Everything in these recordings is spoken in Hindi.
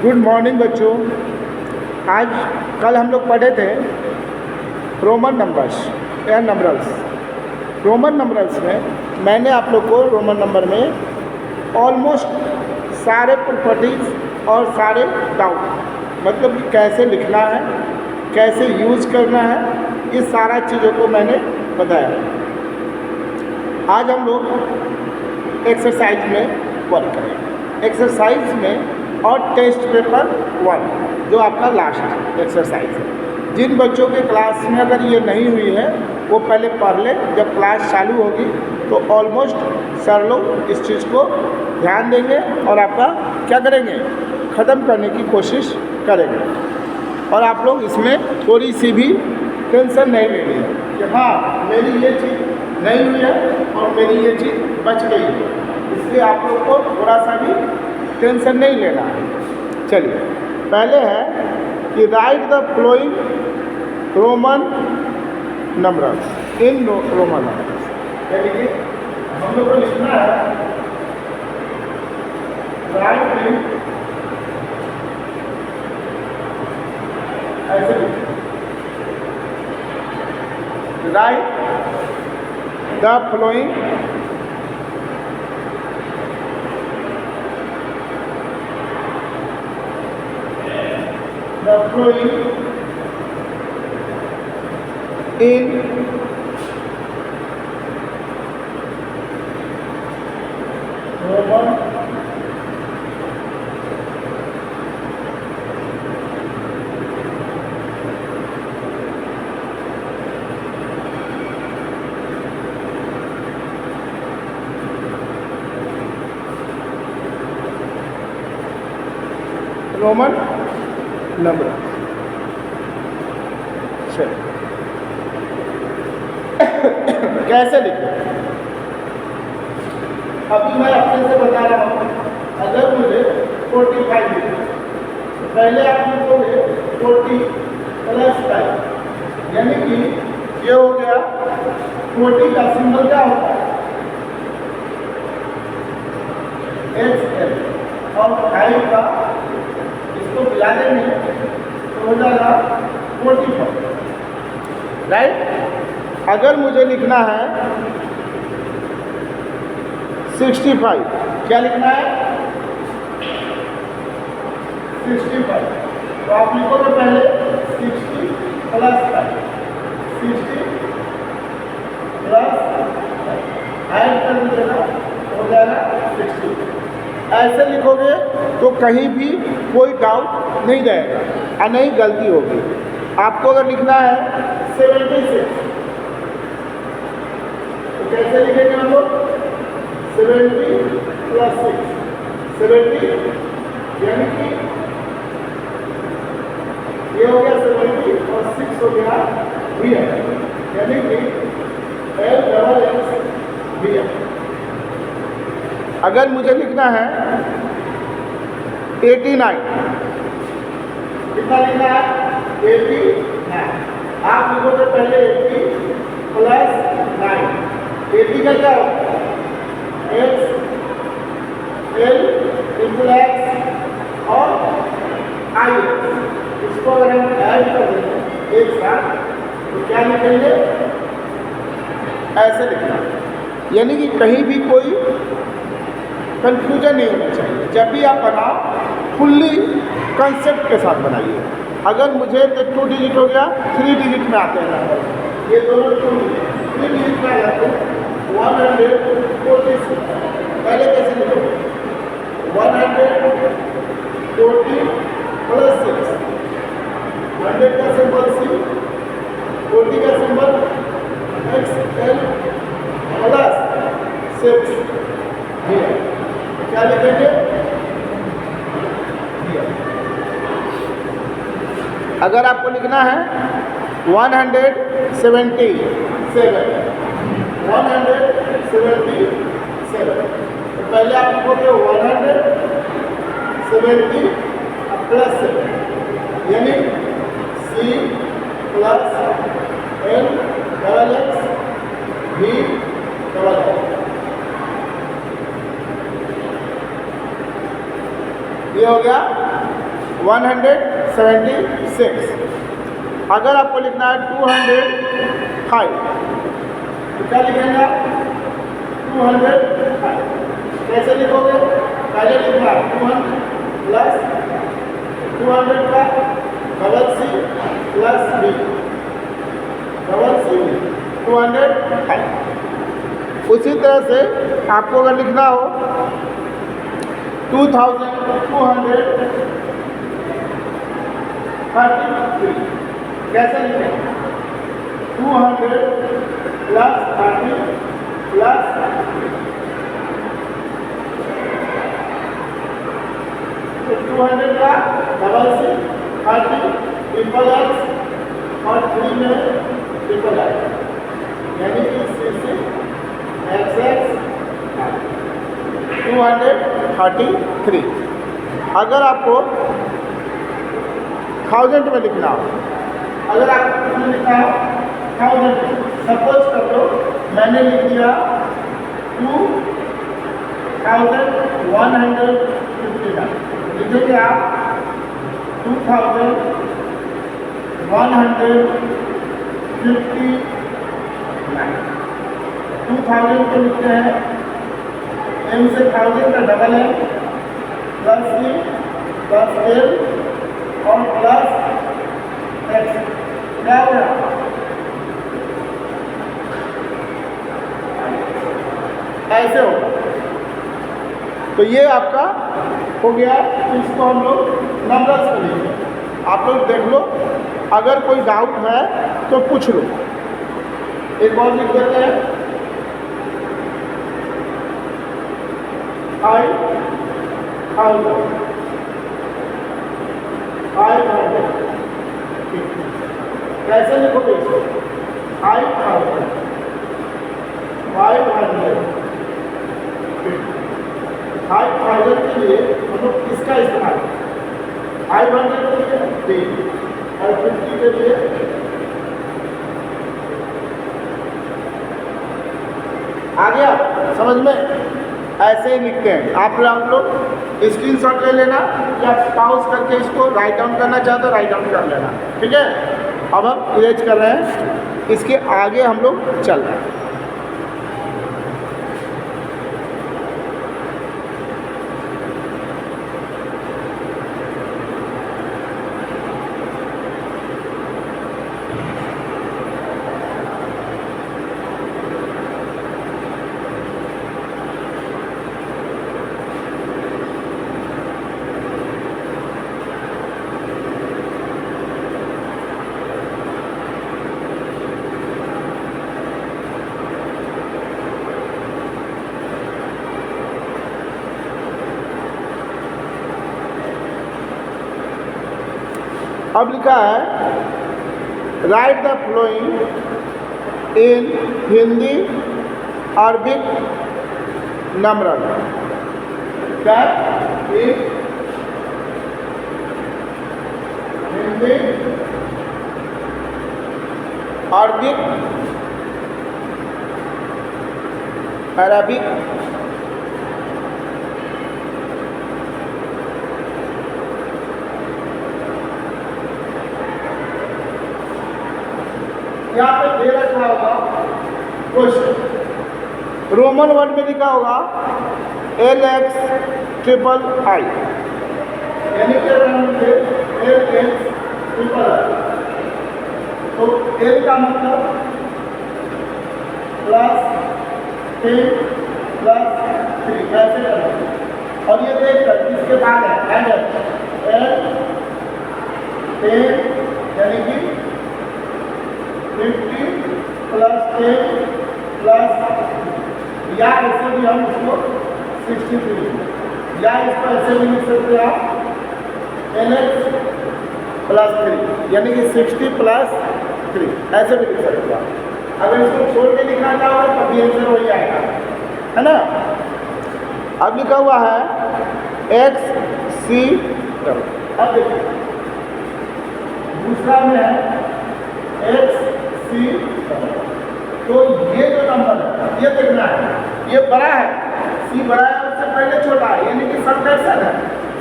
गुड मॉर्निंग बच्चों। आज कल हम लोग पढ़े थे रोमन नंबर्स या नंबरल्स। रोमन नंबरल्स में मैंने आप लोग को रोमन नंबर में ऑलमोस्ट सारे प्रॉपर्टीज़ और सारे डाउट मतलब कि कैसे लिखना है, कैसे यूज़ करना है, ये सारा चीज़ों को मैंने बताया। आज हम लोग एक्सरसाइज में वर्क करेंगे। एक्सरसाइज में और टेस्ट पेपर 1 जो आपका लास्ट एक्सरसाइज है। जिन बच्चों के क्लास में अगर ये नहीं हुई है वो पहले पढ़ ले, जब क्लास चालू होगी तो ऑलमोस्ट सर लोग इस चीज़ को ध्यान देंगे और आपका क्या करेंगे, ख़त्म करने की कोशिश करेंगे। और आप लोग इसमें थोड़ी सी भी टेंशन नहीं लेनी है कि हाँ मेरी ये चीज़ नहीं हुई है और मेरी ये चीज़ बच गई है, इसलिए आप लोग को थोड़ा सा भी टेंशन नहीं लेना है। चलिए, पहले है कि right the flowing Roman numbers in Roman numbers. यानी कि हम लोग को लिखना है राइट ऐसे right the flowing in Roman Roman number. कैसे लिखें? अभी मैं अपने से बता रहा हूँ। अगर मुझे 45 लिखना तो पहले आप लिखोगे 40 + 5, यानी कि ये हो गया 40 का सिंबल क्या होता है XL, और 5 का इसको मिला देंगे तो हो जाएगा 45, राइट। अगर मुझे लिखना है 65, क्या लिखना है 65, तो आप लिखोगे पहले 60 + 5, 60 + 5 ऐड कर दीजिएगा हो जाएगा 60। ऐसे लिखोगे तो कहीं भी कोई डाउट नहीं रहेगा और नहीं गलती होगी। आपको अगर लिखना है 76 तो कैसे लिखेंगे हम लोग 70 + 6, 70 यानी कि ये हो गया 70 और 6 हो गया VR, यानी कि LXX VR। अगर मुझे लिखना है 89, कितना लिखना है 89, आप लिखोगे पहले 80 + 9, 80 का क्या होगा XL × X और IX, इसको अगर हम ऐड कर देंगे एक साथ तो क्या लिखेंगे ऐसे लिखना, यानी कि कहीं भी कोई कंफ्यूजन नहीं होना चाहिए। जब भी आप बनाओ फुल्ली कंसेप्ट के साथ बनाइए। अगर मुझे 2 डिजिट हो गया 3 डिजिट में आते हैं नंबर, ये दोनों 3 डिजिट में आ जाते हैं 146। पहले कैसे लिखोगे 140 + 6, 100 का सिंबल C, 40 का सिंबल XL + 6 here। क्या लिखेंगे अगर आपको लिखना है 177, 177 तो पहले आप लिखोगे 170 + 7, यानी C + LXX V ये हो गया 176। अगर आपको लिखना है 205 तो क्या लिखेंगे आप? 205 कैसे लिखोगे? पहले लिखना 200 प्लस 200 का double C plus B double C 205। उसी तरह से आपको अगर लिखना हो 2233 कैसे लिखेंगे? 200 प्लस 30 प्लस 200 का डबल सी 30 ट्रिपल एक्स और 3 में ट्रिपल एक्स यानी कि C6 XX 233। अगर आपको 1000 में लिखना हो, अगर आपको लिखना हो 1000 में, सपोज कर लो मैंने लिख दिया 2159 लिखेंगे आप 2159 2000 को लिखते हैं m से 1000 का डबल है प्लस C प्लस L और प्लस X क्या हो रहा? ऐसे होगा। तो ये आपका हो गया। इसको हम लोग नंबर्स में लिखेंगे। आप लोग देख लो, अगर कोई डाउट है तो पूछ लो। एक बार लिख देते हैं 500 कैसे लिखोगे इसको? 500 के लिए हम लोग किसका इस्तेमाल? 500 के लिए 3 और 50 के लिए आ गया समझ में? ऐसे ही लिखते हैं। आप लोग स्क्रीनशॉट ले लेना या पाउज करके इसको राइट डाउन करना चाहते हो राइट डाउन कर लेना। ठीक है, अब हम इरेज कर रहे हैं, इसके आगे हम लोग चल रहे हैं। अब लिखा है write the following in Hindi Arabic numeral. क्या? इन हिंदी अरबिक अरबिक यहाँ पे दे रखा होगा क्वेश्चन, रोमन वर्ड में लिखा होगा LXIII यानी कि LXIII। तो L का मतलब प्लस 10 प्लस 3 ऐसे करना। और ये देखकर इसके बाद है L 10 यानी कि 50 प्लस 10 प्लस, या ऐसे भी हम इसको 63, या इसको ऐसे भी लिख सकते हैं आप LX प्लस 3 यानी कि 60 प्लस 3 ऐसे भी लिख सकते हैं आप। अगर इसको छोड़ के लिखना चाहो तो भी आंसर हो जाएगा, है ना। अब लिखा हुआ है XC। अब देखिए दूसरा में है XC। तो ये जो नंबर है ये देखना है, ये बड़ा है, C बड़ा है उससे पहले छोटा है यानी कि सबट्रैक्शन है।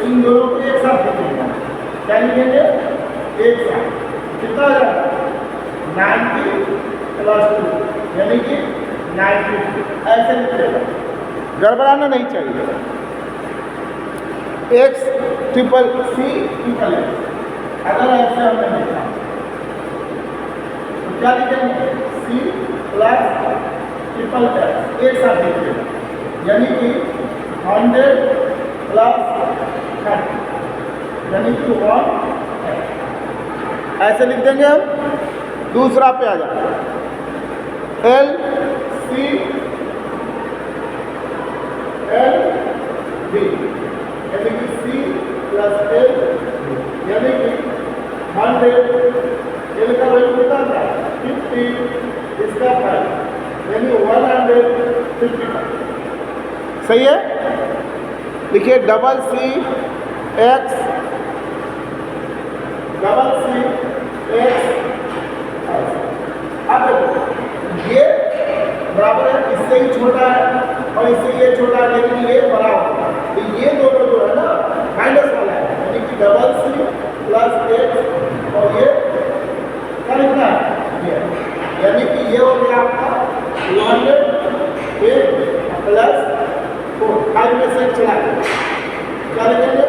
इन दोनों को एक साथ लिखेंगे। क्या लिखेंगे? एक साथ कितना हो जाएगा? 90 + 2 यानी कि 90। ऐसे लिखेगा, गड़बड़ाना नहीं चाहिए। x triple C triple x, अगर ऐसे हमने लिखा तो क्या लिखेंगे? c + ट्रिपल x एक साथ लिखेगा, यानी कि 100 + 30 यानी कि 1 ऐसे लिख देंगे हम। दूसरा पे आ जाए L C L B यानी कि C + L यानी कि 100 L का वैल्यू कितना था? 50, इसका 5 यानी 155। सही है? लिखिए डबल C X अब ये बराबर है, इससे ही छोटा है और इससे ये छोटा है, लेकिन ये बड़ा होगा। तो ये दोनों जो है ना माइनस वाला है, यानी कि डबल C + X और ये क्या लिखना है? ये यानी कि ये हो गया आपका 200 + 4 5 में से चला गया, क्या लिखेंगे?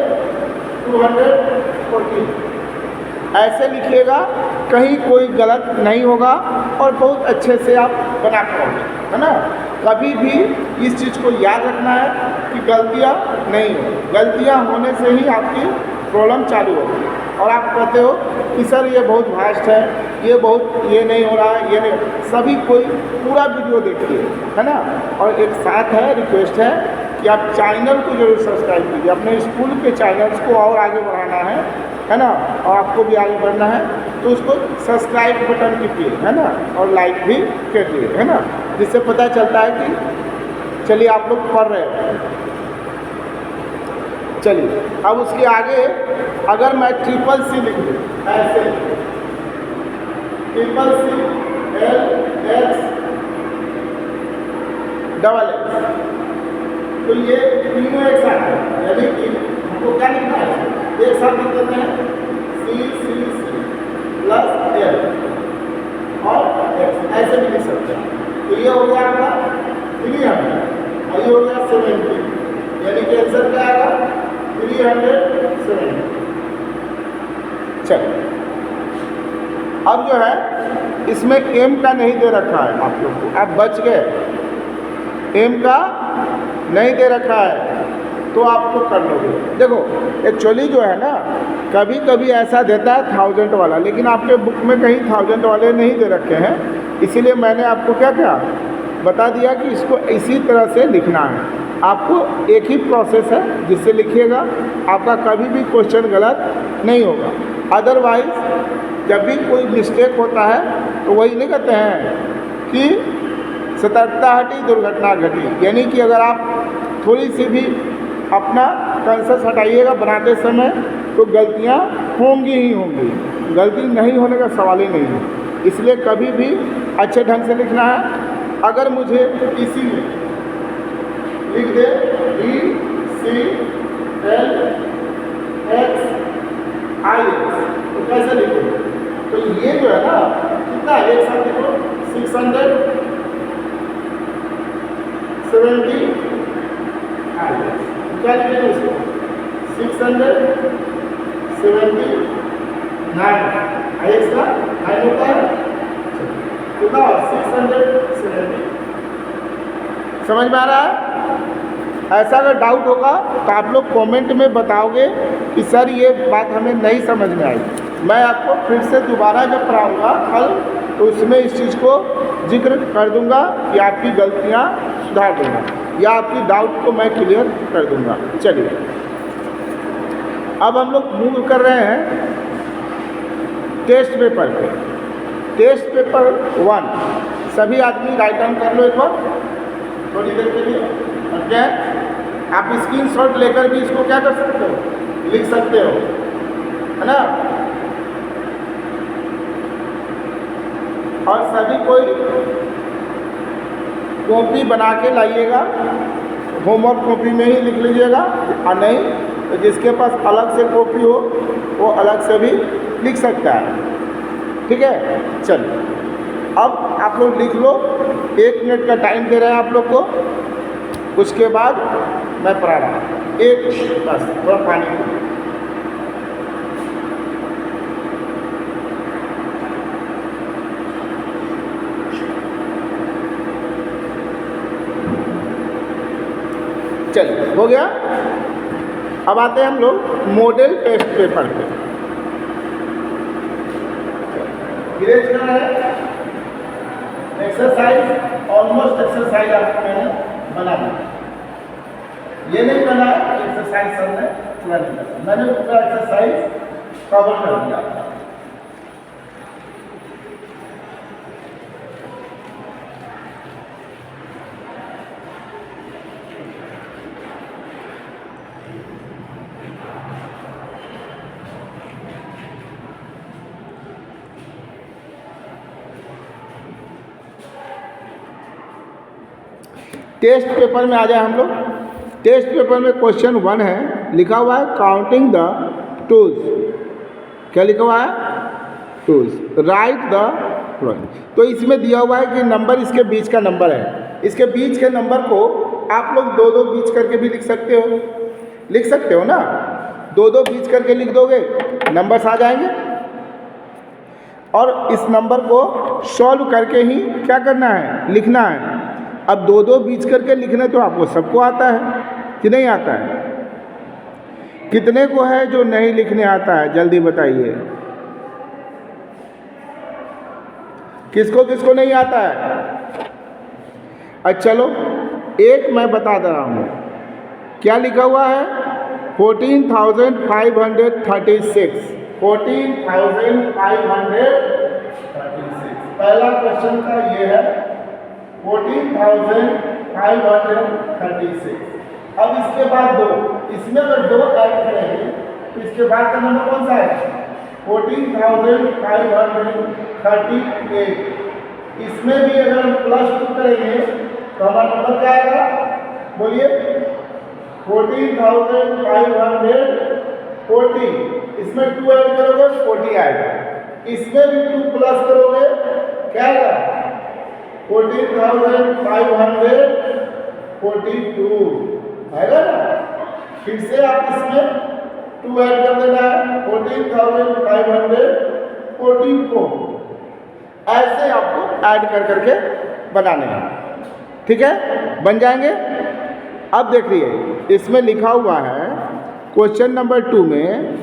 214 ऐसे लिखिएगा, कहीं कोई गलत नहीं होगा और बहुत अच्छे से आप बना पाओगे, है ना। कभी भी इस चीज़ को याद रखना है कि गलतियाँ नहीं हो, गलतियाँ होने से ही आपकी प्रॉब्लम चालू होगी। और आप कहते हो कि सर ये बहुत फास्ट है, ये बहुत ये नहीं हो रहा है, ये नहीं, सभी कोई पूरा वीडियो देखिए, है ना। और एक साथ है रिक्वेस्ट है कि आप चैनल को जरूर सब्सक्राइब कीजिए, अपने स्कूल के चैनल्स को और आगे बढ़ाना है ना, और आपको भी आगे बढ़ना है तो उसको सब्सक्राइब बटन कीजिए, है ना, और लाइक भी कीजिए, है ना, जिससे पता चलता है कि चलिए आप लोग पढ़ रहे हो। चलिए अब उसके आगे अगर मैं ट्रिपल C लिख दूँ ऐसे, triple C L X double X, तो ये तीनों एक साथ है, यानी कि हमको क्या लिखना है? एक साथ लिख देते हैं C + L और X, ऐसे भी लिख सकते हैं। तो ये हो गया आपका 300 और ये हो गया 70, यानी कि आंसर क्या आएगा? 370। चलिए अब जो है इसमें m का नहीं दे रखा है आप लोग को, आप बच गए, m का नहीं दे रखा है तो आपको कर लोगे। देखो एक्चुअली जो है ना, कभी कभी ऐसा देता है 1000 वाला, लेकिन आपके बुक में कहीं 1000 वाले नहीं दे रखे हैं, इसीलिए मैंने आपको क्या बता दिया कि इसको इसी तरह से लिखना है। आपको एक ही प्रोसेस है जिससे लिखिएगा, आपका कभी भी क्वेश्चन गलत नहीं होगा। अदरवाइज जब भी कोई मिस्टेक होता है तो वही नहीं कहते हैं कि सतर्कता हटी दुर्घटना घटी, यानी कि अगर आप थोड़ी सी भी अपना कंसेंस हटाइएगा बनाते समय तो गलतियाँ होंगी ही होंगी, गलती नहीं होने का सवाल ही नहीं है। इसलिए कभी भी अच्छे ढंग से लिखना है। अगर मुझे इसी में लिख दे B C L X I X तो कैसे लिखे? तो ये जो है ना कितना है, एक साथ लिखो 670 I X, क्या लिखेंगे इसको? 679 I X का 9 होता है कितना? 670। समझ में आ रहा है? ऐसा अगर डाउट होगा तो आप लोग कमेंट में बताओगे कि सर ये बात हमें नहीं समझ में आई। मैं आपको फिर से दोबारा जब पढ़ाऊँगा कल तो उसमें इस चीज़ को जिक्र कर दूंगा कि आपकी गलतियाँ सुधार दूंगा या आपकी डाउट को मैं क्लियर कर दूंगा। चलिए अब हम लोग मूव कर रहे हैं टेस्ट पेपर पे। टेस्ट पेपर 1 सभी आदमी राइट हैंड कर लो एक बार थोड़ी देर के लिए। ओके, आप स्क्रीनशॉट लेकर भी इसको क्या कर सकते हो, लिख सकते हो, है ना। और सभी कोई कॉपी बना के लाइएगा, होमवर्क कॉपी में ही लिख लीजिएगा, और नहीं तो जिसके पास अलग से कॉपी हो वो अलग से भी लिख सकता है। ठीक है, चलिए अब आप लोग लिख लो। 1 मिनट का टाइम दे रहे हैं आप लोग को, उसके बाद मैं पढ़ा रहा हूँ। 1 मिनट बस, थोड़ा पानी पी। चलिए हो गया। अब आते हैं हम लोग मॉडल टेस्ट पेपर पे। ग्रेज करना है एक्सरसाइज, ऑलमोस्ट एक्सरसाइज आपको मैंने बना दिया। ये नहीं बना एक्सरसाइज सब में पूरा नहीं करना, मैंने पूरा एक्सरसाइज कवर कर दिया। टेस्ट पेपर में आ जाए हम लोग। टेस्ट पेपर में क्वेश्चन 1 है, लिखा हुआ है काउंटिंग द टूल्स। क्या लिखा हुआ है? टूल्स। Right the following. तो इसमें दिया हुआ है कि नंबर इसके बीच का नंबर है। इसके बीच के नंबर को आप लोग 2-2 बीच करके भी लिख सकते हो ना। 2-2 बीच करके लिख दोगे, नंबर्स आ जाएंगे। और इस नंबर को सॉल्व करके ही क्या करना है? लिखना है। अब 2-2 बीच करके लिखने तो आपको सबको आता है कि नहीं आता है? कितने को है जो नहीं लिखने आता है? जल्दी बताइए, किसको किसको नहीं आता है? अच्छा चलो एक मैं बता दे रहा हूँ। क्या लिखा हुआ है? 14,536। 14,536 पहला क्वेश्चन का ये है। 14,536। अब इसके बाद 2, इसमें अगर 2 ऐड करेंगे तो इसके बाद का नंबर कौन सा है? 14,538। इसमें भी अगर हम +2 करेंगे तो हमारा नंबर क्या आएगा? बोलिए। 14,540। इसमें 2 ऐड करोगे 40 आएगा। इसमें भी 2 प्लस करोगे क्या आएगा? 14,542 आएगा ना। फिर से आप इसमें 2 ऐड कर देना है, 14,544। ऐसे आपको ऐड कर करके बनाने हैं। ठीक है, बन जाएंगे। अब देखिए इसमें लिखा हुआ है क्वेश्चन नंबर 2 में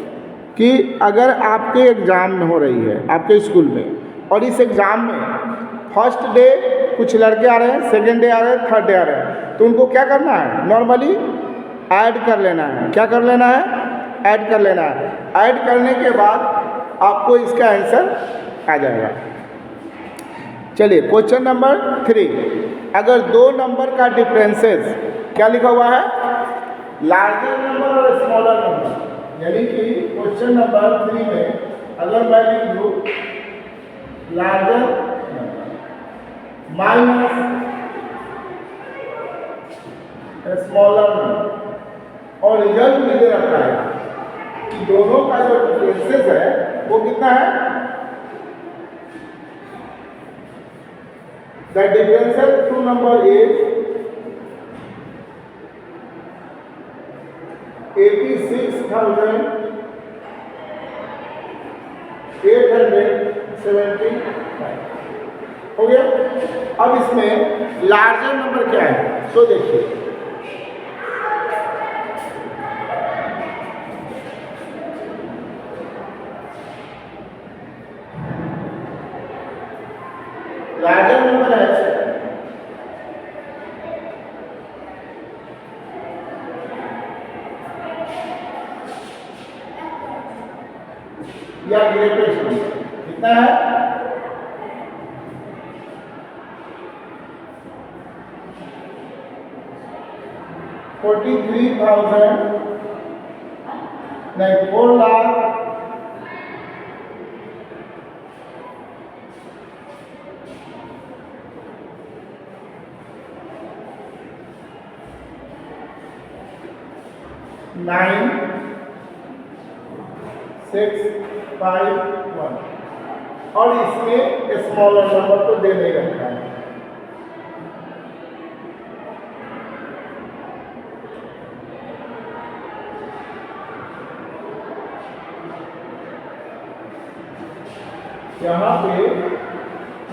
कि अगर आपके एग्ज़ाम हो रही है आपके स्कूल में, और इस एग्ज़ाम में फर्स्ट डे कुछ लड़के आ रहे हैं, सेकेंड डे आ रहे हैं, थर्ड डे आ रहे हैं, तो उनको क्या करना है? नॉर्मली ऐड कर लेना है। क्या कर लेना है? ऐड कर लेना है। ऐड करने के बाद आपको इसका आंसर आ जाएगा। चलिए क्वेश्चन नंबर 3, अगर 2 नंबर का डिफरेंसेस, क्या लिखा हुआ है? लार्जर नंबर और स्मॉलर नंबर। यानी कि क्वेश्चन नंबर 3 में अगर मैं लिख दूँ लार्जर माइनस स्मॉलर नंबर, और रिजल्ट में दे रखा है कि दोनों का जो डिफरेंसेस है वो कितना है? The differences two number is 86,875 हो गया। अब इसमें लार्जर नंबर क्या है? तो देखिए लार्जर नंबर है 4,20,000 9651 और इसमें स्मॉलर नंबर तो दे नहीं रखा है। यहाँ पे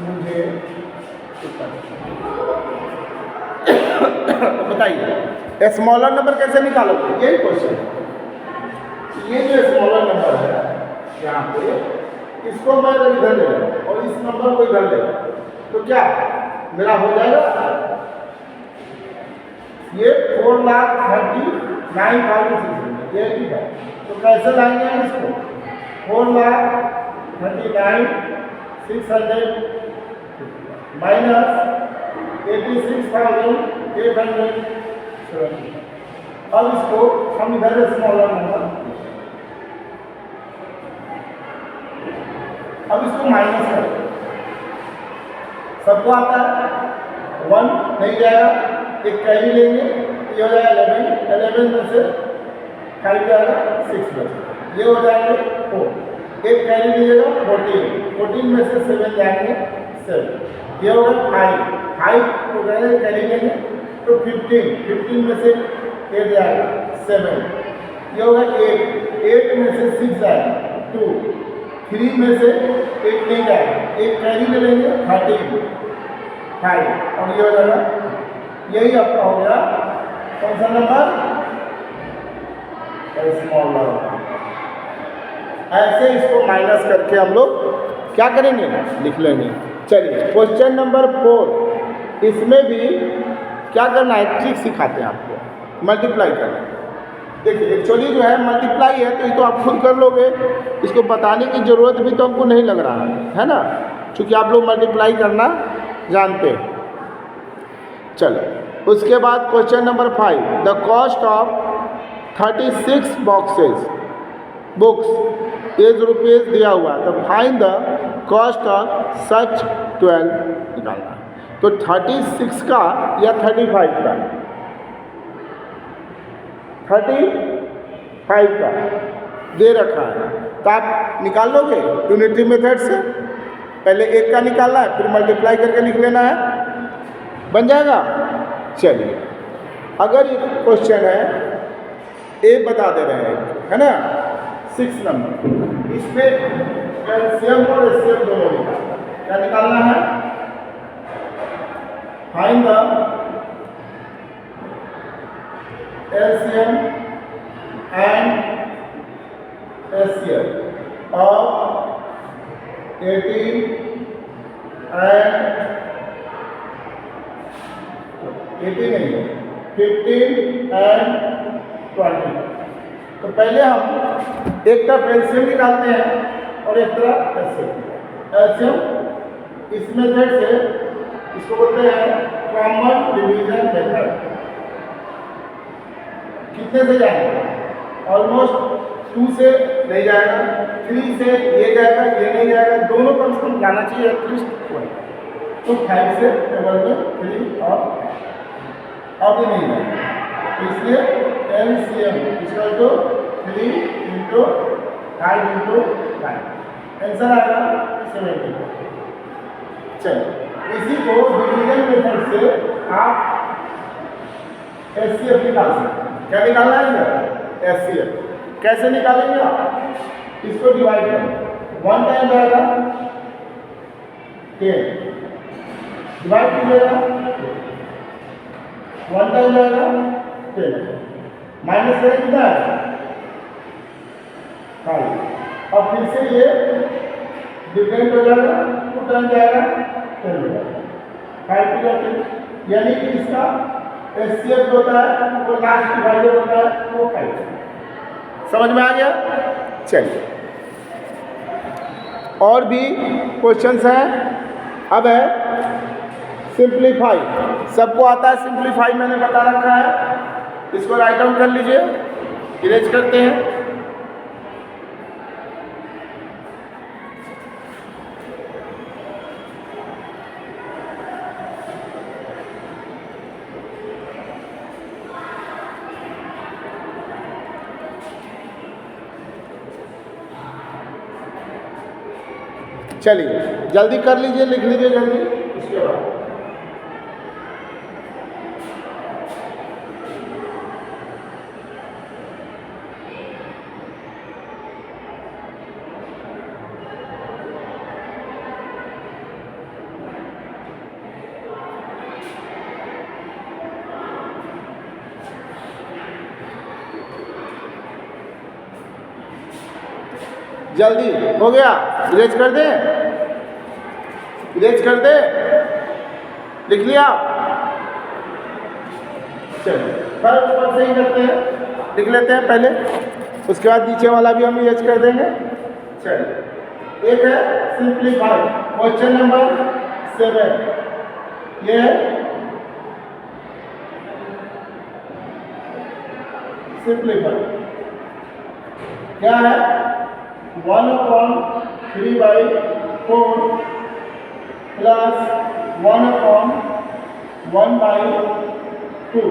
मुझे बताइए स्मॉलर नंबर कैसे निकालोगे, यही क्वेश्चन। ये जो स्मॉलर नंबर है यहाँ पे, इसको मैं इधर ले लूँ और इस नंबर को इधर ले लूँ तो क्या मेरा हो जाएगा, ये 4,39,600 ये ठीक है। तो कैसे लाएंगे हम इसको, 4,39,600 माइनस 86,870। अब इसको हम इधर स्मॉलर नंबर, अब इसको माइनस करें, सबको आता है 1 नहीं जाएगा, एक कैरी लेंगे, ये हो जाएगा 11 में से 5 जाएगा 6 बचेगा, ये हो जाएंगे 4, एक कैरी लीजिएगा 14 में से 7 जाएंगे 7, ये होगा 5 हो गए कैरी लेंगे तो 15 में से 8 जाएगा 7, ये होगा 8 में से 6 जाएगा 2, 3 में से 8 नहीं जाएगा, एक कैरी ले लेंगे 13 5 और ये हो जाएगा, यही आपका हो गया कौन सा नंबर, स्मॉलर। ऐसे इसको माइनस करके हम लोग क्या करेंगे, लिख लेंगे। चलिए क्वेश्चन नंबर 4, इसमें भी क्या करना है, ट्रिक सिखाते हैं आपको, मल्टीप्लाई करना। देखिए एक्चुअली जो है मल्टीप्लाई है तो ये तो आप खुद कर लोगे, इसको बताने की ज़रूरत भी तो हमको नहीं लग रहा है ना, क्योंकि आप लोग मल्टीप्लाई करना जानते हैं। चलो उसके बाद question number 5, the cost of 36 books is rupees दिया हुआ, तो find the cost of such 12 निकालना। तो 36 का या 35 का, 35 का दे रखा है तो आप निकाल लोगे यूनिटरी मेथड से, पहले एक का निकालना है फिर मल्टीप्लाई करके लिख लेना है, बन जाएगा। चलिए अगर ये क्वेश्चन है ए बता दे रहे हैं है ना 6 नंबर, इसमें एलसीएम और एचसीएफ दोनों निकालना, क्या निकालना है, find the LCM and HCF of 18 and 18 नहीं 15 एंड 20। तो पहले हम एक तरफ एलसीएम निकालते हैं और एक तरफ एचसीएफ। एलसीएम इस मेथड से, इसको बोलते हैं कॉमन डिवीजन मेथड। कितने से जाएगा, ऑलमोस्ट 2 से नहीं जाएगा, 3 से ये जाएगा ये नहीं जाएगा, दोनों कम से कम जाना चाहिए एटलीस्ट 1। तो 5 से टेबल में 3 और अब ये नहीं जाएगा, इसलिए एलसीएम इक्वल टू 3 × 5 × 5, आंसर आएगा 70। चलिए इसी को डिवीजन मेथड से आप एचसीएफ निकाल सकते हैं। क्या निकालना है सर, एचसीएफ कैसे निकालेंगे आप, इसको डिवाइड करें, 1 टाइम जाएगा 10, डिवाइड कीजिएगा 1 टाइम जाएगा 10, माइनस करें कितना है 5, अब फिर से ये डिफरेंट हो जाएगा, 2 टाइम जाएगा 10 हो जाएगा, 5 की जाती, यानी कि इसका एचसीएफ होता है वो लास्ट डिवाइडर होता है वो 5। समझ में आ गया। चलिए और भी क्वेश्चंस हैं, अब है सिंप्लीफाई, सबको आता है सिंप्लीफाई, मैंने बता रखा है, इसको राइट डाउन कर लीजिए, इरेज करते हैं। चलिए जल्दी कर लीजिए, लिख लीजिए जल्दी। इसके बाद जल्दी हो गया, इरेज कर दे, इरेज कर दे, लिख लिया। चलिए हर ऊपर से ही करते हैं, लिख लेते हैं पहले, उसके बाद नीचे वाला भी हम इरेज कर देंगे। चलिए एक है सिंप्लीफाई, क्वेश्चन नंबर 7, ये है सिंप्लीफाई, क्या है 1/3/4 प्लस 1/1/2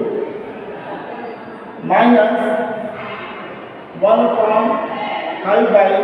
माइनस 1/5/8।